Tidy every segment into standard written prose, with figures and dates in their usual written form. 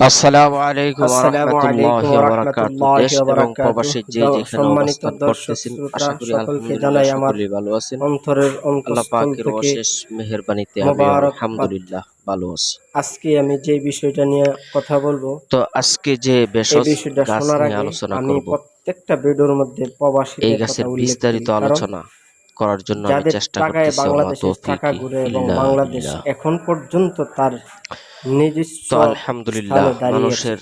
আসসালামু আলাইকুম ওয়া আসসালামু আলাইকুম রাহমাতুল্লাহি ওয়া ওয়া বারাকাতুহু। রাহমাতুল্লাহি দেশ ওয়া এবং বারাকাতুহু। প্রবাসী যে যেখানে সম্মানিত অবস্থান দর্শক করতেছেন, শ্রোতা আশা করি সকলকে আলহামদুলিল্লাহ জানাই আমার সকলেই ভালো আছেন। অন্তরের আল্লাহ অন্তঃস্থল পাকের থেকে অশেষ মেহেরবানিতে আমিও মোবারকবাদ। আলহামদুলিল্লাহ ভালো আছি। আজকে আমি যে বিষয়টা নিয়ে কথা বলবো, তো আজকে যে এই ভেষজ বিষয়টা গাছ শোনার নিয়ে আগে আলোচনা আমি করব, প্রত্যেকটা ভিডিওর মধ্যে এই প্রবাসীদের কথা গাছের উল্লেখ করি, বিস্তারিত কারণ আলোচনা করার জন্য আমি যাদের চেষ্টা টাকায় করতেছি। ওমা বাংলাদেশের টাকা তৌফিকি ঘুরে এবং ইল্লা বাংলাদেশ বিল্লাহ। এখন পর্যন্ত তার নিজস্ব তো আলহামদুলিল্লাহ, স্থানে দাঁড়িয়ে আছে, মানুষের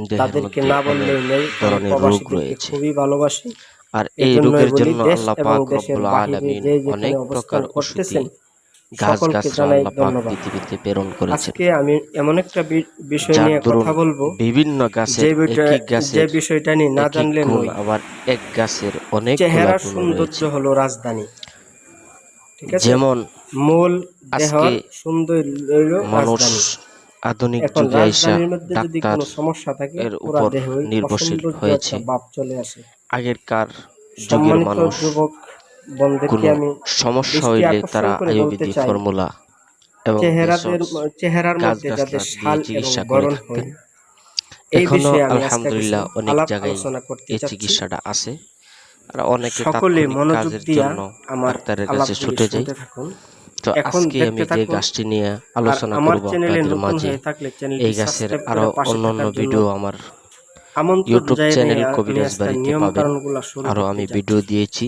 দেহের তাদেরকে মধ্যে না অনেক বললেই নেই। আমি ধরনের রোগ প্রবাসীদেরকে রয়েছে, খুবই ভালোবাসি। আর এই এজন্যই রোগের বলি, জন্য দেশ আল্লাহ এবং পাক দেশের রব্বুল বাহিরে আলামিন যে যেখানে অনেক অবস্থান প্রকার ওষুধি করতেছেন সকলকে গাছ-গাছরা জানাই আল্লাহ পাক ধন্যবাদ। পৃথিবীতে প্রেরণ করেছেন, আজকে আমি এমন একটা বিষয় যার নিয়ে দরুন কথা বলবো, বিভিন্ন গাছের যে বিষয়টা নিয়ে না একই জানলে গুণ, নয়। আবার এক গাছের অনেকগুলা চেহারার গুণ সৌন্দর্য রয়েছে। হলো রাজধানী, ঠিক আছে? যেমন মূল আজকে দেহর সৌন্দর্য হলো মানুষ রাজধানী। আধুনিক এখন যুগে আইসা রাজধানীর মধ্যে যদি ডাক্তার কোনো সমস্যা থাকে, এর পুরা উপর দেহই নির্ভরশীল অসৌন্দর্য হয়েছে। একটা ভাব চলে আসে। আগেরকার যুগের সম্মানিত মানুষ যুবক বন্ধুদেরকে কোনো আমি সমস্যা দৃষ্টি হইলে আকর্ষণ তারা করে বলতে আয়ুর্বেদিক চাই, ফর্মুলা এবং ভেষজ চেহারার মধ্যে যাদের গাছ-গাছলা দিয়ে শাল এবং চিকিৎসা করে গড়ন থাকতেন। হয়, এই এখনো বিষয়ে আমি আজকে কিছু আলহামদুলিল্লাহ অনেক আলাপ জায়গায় আলোচনা করতে এই চাচ্ছি। চিকিৎসাটা আছে। আর অনেকে সকলে তাৎক্ষণিক মনোযোগ কাজের দিয়া জন্য আমার ডাক্তারের কাছে আলাপগুলি ছুটে যায়। শুনতে থাকুন। তো এখন আজকে দেখতে আমি যে থাকুন। গাছটি নিয়ে আর আলোচনা আমার করব চ্যানেলে আপনাদের নতুন মাঝে, হয়ে থাকলে এই চ্যানেলটি গাছের সাবস্ক্রাইব আরো করে পাশে অন্যান্য থাকার জন্য ভিডিও আমার আমন্ত্রণ ইউটিউব জানিয়ে চ্যানেল আমি কবিরাজ আজকের বাড়িতে নিয়ম পাবেন। কানুনগুলো শুরু আরো করতে আমি ভিডিও যাচ্ছি। দিয়েছি।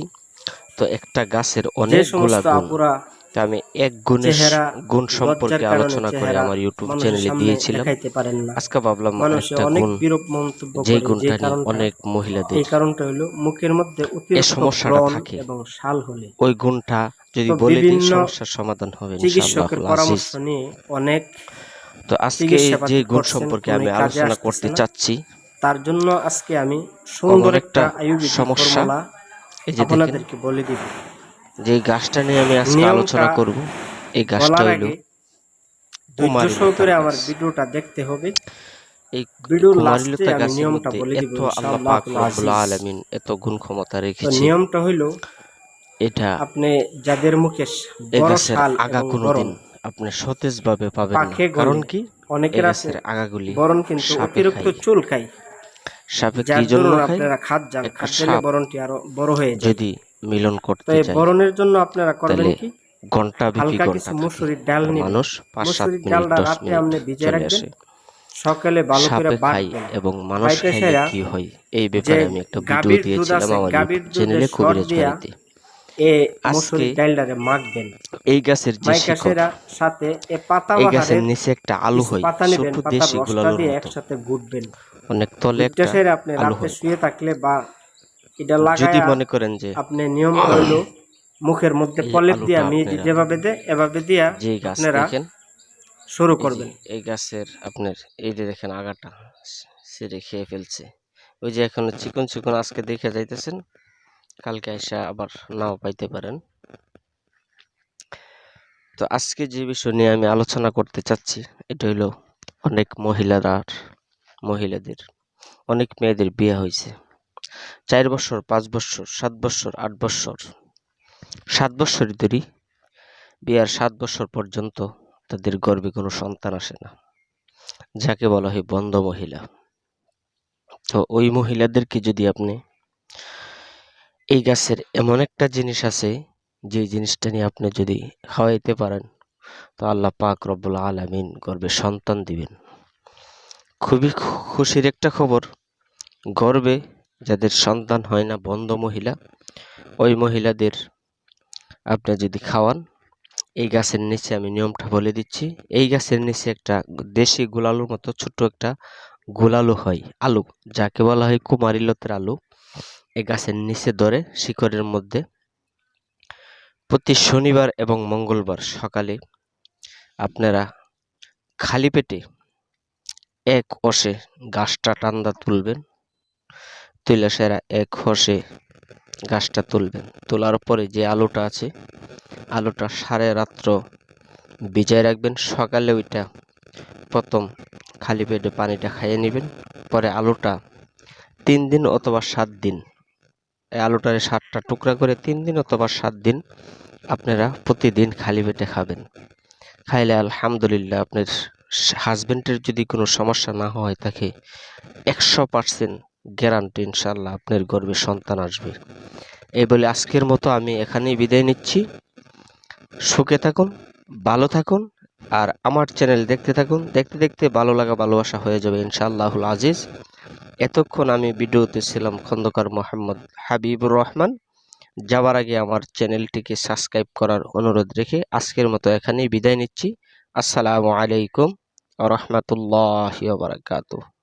তো একটা গাছের যে অনেকগুলা সমস্ত গুণ, আপুরা তা আমি এক গুণের চেহারা গুণ লজ্জার সম্পর্কে কারণে আলোচনা করে চেহারা আমার ইউটিউব মানুষের চ্যানেলে সামনে দিয়েছিলাম। দেখাইতে পারেন না, আজকে ভাবলাম মানুষে আরেকটা অনেক গুণ, বিরূপ মন্তব্য যে করে, গুণটা নিয়ে অনেক মহিলাদের এই কারণটা হলো মুখের মধ্যে এ অতিরিক্ত সমস্যাটা ব্রণ থাকে, এবং শাল হলে। ওই গুণটা যদি তো বলে দিই বিভিন্ন সমস্যার সমাধান হবে চিকিৎসকের ইনশাআল্লাহুল আজিজ। পরামর্শ নিয়ে অনেক তো আজকে যে চিকিৎসাপাতি গুণ করছেন, সম্পর্কে কোনো আমি কাজে আলোচনা আসতেছে করতে না। চাচ্ছি, তার জন্য আজকে আমি এমন সুন্দর একটা একটা আয়ুর্বেদিক সমস্যা, ফর্মুলা এই যে দেখেন, আপনাদেরকে বলে দিব। যে গাছটা নিয়ে আমি আজকে নিয়মটা আলোচনা করব, এই গাছটা বলার হইল আগে ধৈর্য কুমারী লতার সহকারে গাছ। আমার ভিডিওটা দেখতে হবে। এই ভিডিওর কুমারী লাস্টে লতা আমি গাছের নিয়মটা মধ্যে বলে দিব এত আল্লাহ পাক ইনশাআল্লাহুল রব্বুল আজিজ। আলামিন এত গুণ ক্ষমতা তো রেখেছে, নিয়মটা হইল, এটা আপনি যাদের মুখে এই বড় গাছের শাল আগা এবং কোনোদিন গরম আপনি সতেজ ভাবে পাবেন না। পাখে কারণ গলে, কি, এই অনেকের আছে গাছের আগাগুলি বরণ কিন্তু সাপে অতিরিক্ত খায়। চুল খায়, সাপে কি যার জন্য দরুন খায়? আপনারা খাদ যান, একটা খাদ গেলে সাপ বরণটি আরো বড় হয়ে যায়। যদি মিলন তো করতে এই চায়, বরণের জন্য আপনারা করবেন তাহলে কি, ঘন্টা বিপি হালকা কিছু ঘন্টা থাকে, মুসুরির ডাল আর নেবেন। মানুষ 5-7 মুসুরির মিনিট ডালটা 10 রাতে মিনিট আপনি ভিজিয়ে চলে রাখবেন, আসে। সকালে ভালো করে সাপে খায় বাটবেন। এবং মানুষ বাইটে খাইলে সেরা কি হয়, এই যে ব্যাপারে আমি একটা ভিডিও গাভীর দুধ দিয়েছিলাম আছে, আমার গাভীর ইউটিউব দুধে চ্যানেলে সর কবিরাজ দিয়া বাড়িতে। এ আজকে মুসুরির ডালটারে মাখবেন। এই গাছের যে মাইকা শিকড়, সেরা সাথে এ এই গাছের পাতাবাহারের নিচে একটা আলু কিছু হয়, পাতা ছোট নেবেন, পাতার দেশি রসটা গোলালুর দিয়ে মতো, একসাথে গুটবেন। অনেক তলে গুটটা একটা সেরে আপনি আলু রাতে হয়। শুয়ে থাকলে বা এটা যদি লাগায়া মনে করেন যে আপনি নিয়মটা হইলো মুখের মধ্যে এই প্রলেপ দিয়া আলুটা মেয়েজি আপনারা, যেভাবে দেয় এভাবে দিয়া যে গাছ আপনারা দেখেন, শুরু এই যে করবেন। এই গাছের আপনার এই যে দেখেন আগাটা ছিঁড়ে খেয়ে ফেলছে, ওই যে এখন চিকন চিকন আজকে দেখে যাইতেছেন, কালকে এসে আবার নাও পাইতে পারেন। তো আজকে যে বিষয় নিয়ে আমি আলোচনা করতে চাচ্ছি, এটা হইলো অনেক মহিলাদের, অনেক মেয়েদের বিয়ে হয়েছে 4 বছর, 5 বছর, 7 বছর, 8 বছর, 7 বছরই ধরি, বিয়ার 7 বছর পর্যন্ত তাদের গর্ভে কোনো সন্তান আসে না, যাকে বলা হয় বন্ধ মহিলা। তো ওই মহিলাদেরকে যদি আপনি, এই গাছের এমন একটা জিনিস আছে, যে জিনিসটা নিয়ে আপনি যদি খাওয়াইতে পারেন, তো আল্লাহ পাক রব্বুল আলামিন গর্ভে সন্তান দিবেন। খুবই খুশির একটা খবর, গর্ভে যাদের সন্তান হয় না, বন্ধ মহিলা, ওই মহিলাদের আপনি যদি খাওয়ান, এই গাছের নিচে আমি নিয়মটা বলে দিচ্ছি, এই গাছের নিচে একটা দেশি গোলালুর মতো ছোট্ট একটা গোলালু হয়, আলু, যাকে বলা হয় কুমারী লতার আলু। এই গাছের নিচে ধরে শিকড়ের মধ্যে প্রতি শনিবার এবং মঙ্গলবার সকালে আপনারা খালি পেটে এক অসে গাছটা টান্দা তুলবেন, তুলে সেরা এক হসে গাছটা তুলবেন। তোলার পরে যে আলুটা আছে, আলুটা সারা রাত্র ভিজায় রাখবেন, সকালে ওইটা প্রথম খালি পেটে পানিটা খাইয়ে নেবেন। পরে আলুটা 3 দিন অথবা 7 দিন, এই আলুটারে 7টা টুকরা করে 3 দিন অথবা 7 দিন আপনারা প্রতিদিন খালি পেটে খাবেন। খাইলে আলহামদুলিল্লাহ আপনার হাজবেন্ডের যদি কোনো সমস্যা না হয় থাকে 100% গ্যারান্টি ইনশাল্লাহ আপনার গর্ভে সন্তান আসবে। এই বলে আজকের মতো আমি এখানেই বিদায় নিচ্ছি। সুখে থাকুন, ভালো থাকুন, আর আমার চ্যানেল দেখতে থাকুন। দেখতে দেখতে ভালো লাগা ভালোবাসা হয়ে যাবে ইনশাআল্লাহুল আজিজ। এতক্ষণ আমি ভিডিওতে ছিলাম খন্দকার মোহাম্মদ হাবিবুর রহমান। যাওয়ার আগে আমার চ্যানেলটিকে সাবস্ক্রাইব করার অনুরোধ রেখে আজকের মতো এখানেই বিদায় নিচ্ছি। আসসালামু আলাইকুম ওয়া রাহমাতুল্লাহি ওয়া বারাকাতুহু।